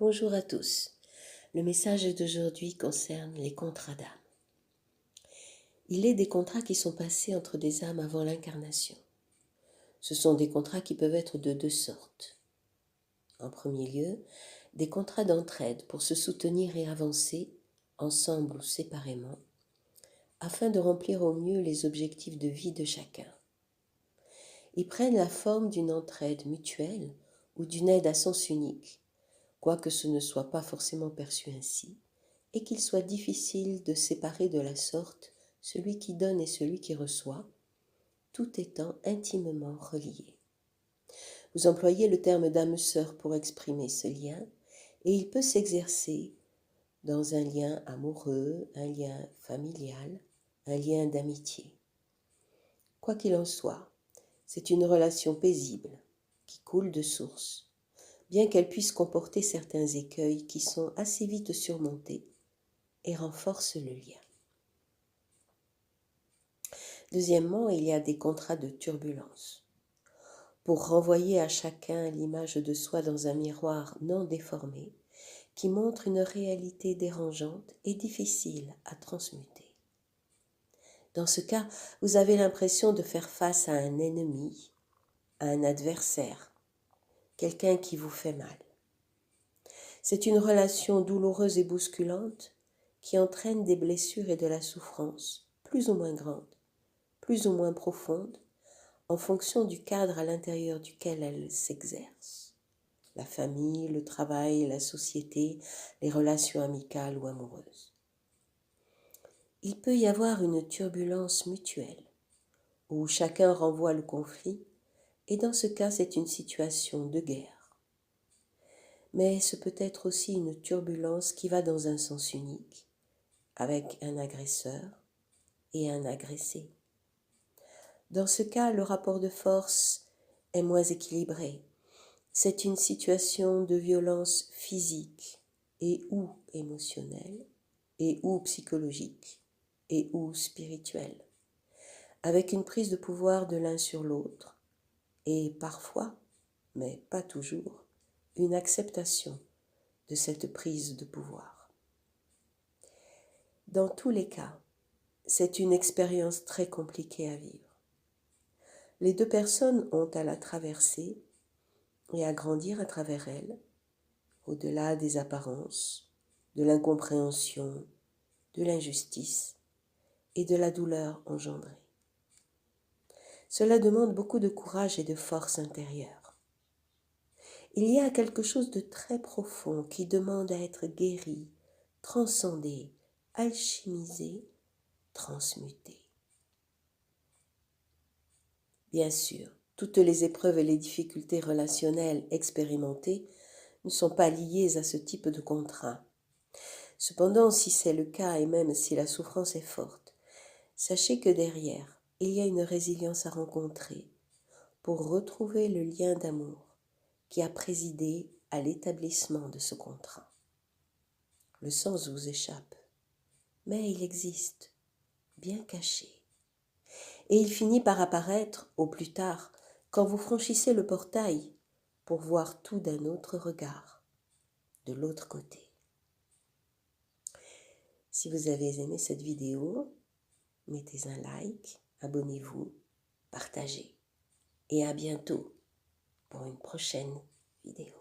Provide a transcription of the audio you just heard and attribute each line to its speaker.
Speaker 1: Bonjour à tous. Le message d'aujourd'hui concerne les contrats d'âme. Il est des contrats qui sont passés entre des âmes avant l'incarnation. Ce sont des contrats qui peuvent être de deux sortes. En premier lieu, des contrats d'entraide pour se soutenir et avancer, ensemble ou séparément, afin de remplir au mieux les objectifs de vie de chacun. Ils prennent la forme d'une entraide mutuelle ou d'une aide à sens unique, quoique ce ne soit pas forcément perçu ainsi, et qu'il soit difficile de séparer de la sorte celui qui donne et celui qui reçoit, tout étant intimement reliés. Vous employez le terme d'âme-sœur pour exprimer ce lien, et il peut s'exercer dans un lien amoureux, un lien familial, un lien d'amitié. Quoi qu'il en soit, c'est une relation paisible, qui coule de source, bien qu'elle puisse comporter certains écueils qui sont assez vite surmontés et renforcent le lien. Deuxièmement, il y a des contrats de turbulence. Pour renvoyer à chacun l'image de soi dans un miroir non déformé, qui montre une réalité dérangeante et difficile à transmuter. Dans ce cas, vous avez l'impression de faire face à un ennemi, à un adversaire, quelqu'un qui vous fait mal. C'est une relation douloureuse et bousculante qui entraîne des blessures et de la souffrance, plus ou moins grandes, plus ou moins profondes, en fonction du cadre à l'intérieur duquel elle s'exerce. La famille, le travail, la société, les relations amicales ou amoureuses. Il peut y avoir une turbulence mutuelle, où chacun renvoie le conflit, et dans ce cas c'est une situation de guerre. Mais ce peut être aussi une turbulence qui va dans un sens unique, avec un agresseur et un agressé. Dans ce cas, le rapport de force est moins équilibré. C'est une situation de violence physique et ou émotionnelle, et ou psychologique, et ou spirituelle, avec une prise de pouvoir de l'un sur l'autre, et parfois, mais pas toujours, une acceptation de cette prise de pouvoir. Dans tous les cas, c'est une expérience très compliquée à vivre. Les deux personnes ont à la traverser et à grandir à travers elle, au-delà des apparences, de l'incompréhension, de l'injustice et de la douleur engendrée. Cela demande beaucoup de courage et de force intérieure. Il y a quelque chose de très profond qui demande à être guéri, transcendé, alchimisé, transmuté. Bien sûr, toutes les épreuves et les difficultés relationnelles expérimentées ne sont pas liées à ce type de contrat. Cependant, si c'est le cas et même si la souffrance est forte, sachez que derrière, il y a une résilience à rencontrer pour retrouver le lien d'amour qui a présidé à l'établissement de ce contrat. Le sens vous échappe, mais il existe, bien caché. Et il finit par apparaître, au plus tard, quand vous franchissez le portail pour voir tout d'un autre regard, de l'autre côté. Si vous avez aimé cette vidéo, mettez un like, abonnez-vous, partagez. Et à bientôt pour une prochaine vidéo.